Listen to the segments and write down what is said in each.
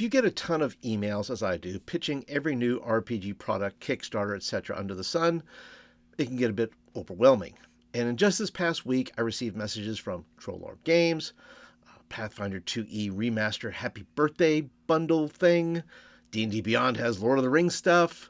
you get a ton of emails, as I do, pitching every new RPG product, Kickstarter, etc. under the sun, it can get a bit overwhelming. And in just this past week, I received messages from Trollorb Games, Pathfinder 2e Remaster Happy Birthday bundle thing, D&D Beyond has Lord of the Rings stuff.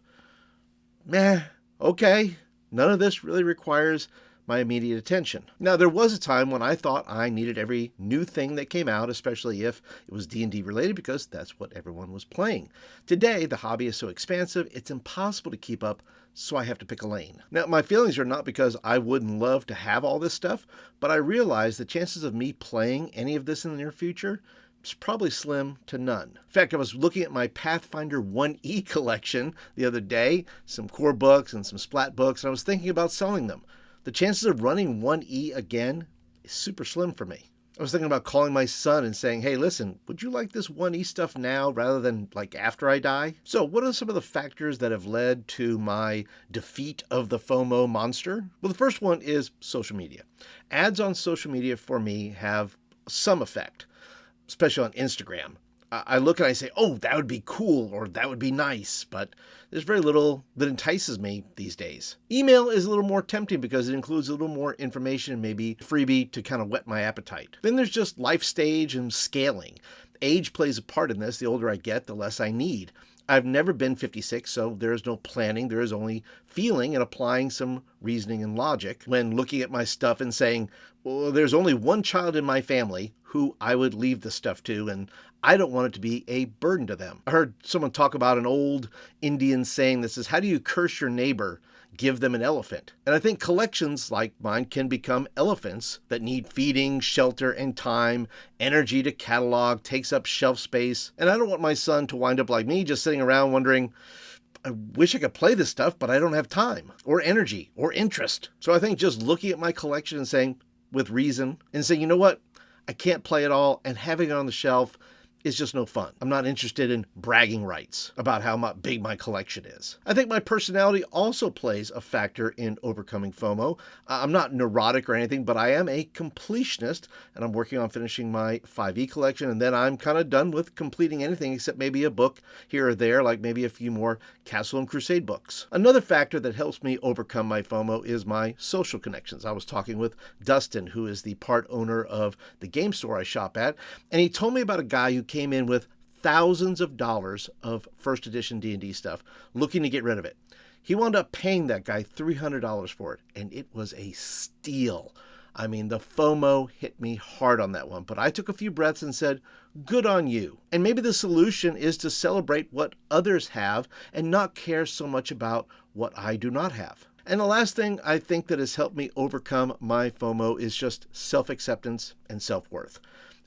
Meh, okay. None of this really requires my immediate attention. Now, there was a time when I thought I needed every new thing that came out, especially if it was D&D related, because that's what everyone was playing. Today, the hobby is so expansive, it's impossible to keep up, so I have to pick a lane. Now, my feelings are not because I wouldn't love to have all this stuff, but I realize the chances of me playing any of this in the near future is probably slim to none. In fact, I was looking at my Pathfinder 1e collection the other day, some core books and some splat books, and I was thinking about selling them. The chances of running 1E again is super slim for me. I was thinking about calling my son and saying, hey, listen, would you like this 1E stuff now rather than like after I die? So what are some of the factors that have led to my defeat of the FOMO monster? Well, the first one is social media. Ads on social media for me have some effect, especially on Instagram. I look and I say, oh, that would be cool, or that would be nice, but there's very little that entices me these days. Email is a little more tempting because it includes a little more information, maybe freebie to kind of whet my appetite. Then there's just life stage and scaling. Age plays a part in this. The older I get, the less I need. I've never been 56, so there is no planning. There is only feeling and applying some reasoning and logic when looking at my stuff and saying, well, there's only one child in my family who I would leave the stuff to, and I don't want it to be a burden to them. I heard someone talk about an old Indian saying that says, how do you curse your neighbor? Give them an elephant. And I think collections like mine can become elephants that need feeding, shelter, and time, energy to catalog, takes up shelf space. And I don't want my son to wind up like me, just sitting around wondering, I wish I could play this stuff, but I don't have time or energy or interest. So I think just looking at my collection and saying, with reason, and saying, you know what? I can't play it all, and having it on the shelf is just no fun. I'm not interested in bragging rights about how big my collection is. I think my personality also plays a factor in overcoming FOMO. I'm not neurotic or anything, but I am a completionist, and I'm working on finishing my 5e collection, and then I'm kind of done with completing anything except maybe a book here or there, like maybe a few more Castle and Crusade books. Another factor that helps me overcome my FOMO is my social connections. I was talking with Dustin, who is the part owner of the game store I shop at, and he told me about a guy who came in with thousands of dollars of first edition D&D stuff, looking to get rid of it. He wound up paying that guy $300 for it, and it was a steal. I mean, the FOMO hit me hard on that one, but I took a few breaths and said, good on you. And maybe the solution is to celebrate what others have and not care so much about what I do not have. And the last thing I think that has helped me overcome my FOMO is just self-acceptance and self-worth.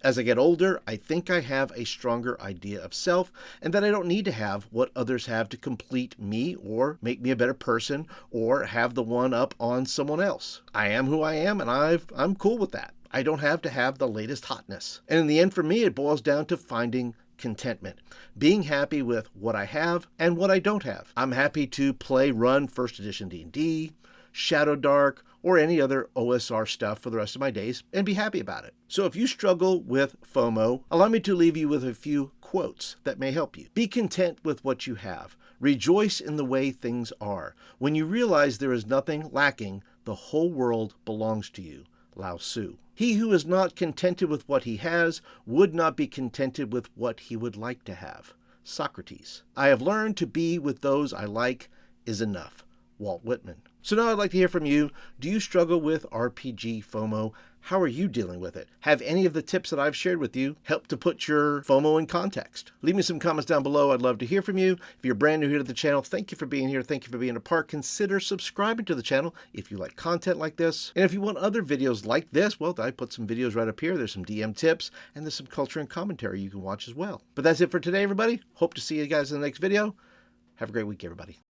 As I get older, I think I have a stronger idea of self and that I don't need to have what others have to complete me or make me a better person or have the one up on someone else. I am who I am, and I'm cool with that. I don't have to have the latest hotness. And in the end, for me, it boils down to finding contentment, being happy with what I have and what I don't have. I'm happy to run first edition D&D, Shadow Dark, or any other OSR stuff for the rest of my days and be happy about it. So if you struggle with FOMO, allow me to leave you with a few quotes that may help you. Be content with what you have. Rejoice in the way things are. When you realize there is nothing lacking, the whole world belongs to you. Lao Tzu. He who is not contented with what he has would not be contented with what he would like to have. Socrates. I have learned to be with those I like is enough. Walt Whitman. So now I'd like to hear from you. Do you struggle with RPG FOMO? How are you dealing with it? Have any of the tips that I've shared with you helped to put your FOMO in context? Leave me some comments down below. I'd love to hear from you. If you're brand new here to the channel, thank you for being here. Thank you for being a part. Consider subscribing to the channel if you like content like this. And if you want other videos like this, well, I put some videos right up here. There's some DM tips and there's some culture and commentary you can watch as well. But that's it for today, everybody. Hope to see you guys in the next video. Have a great week, everybody.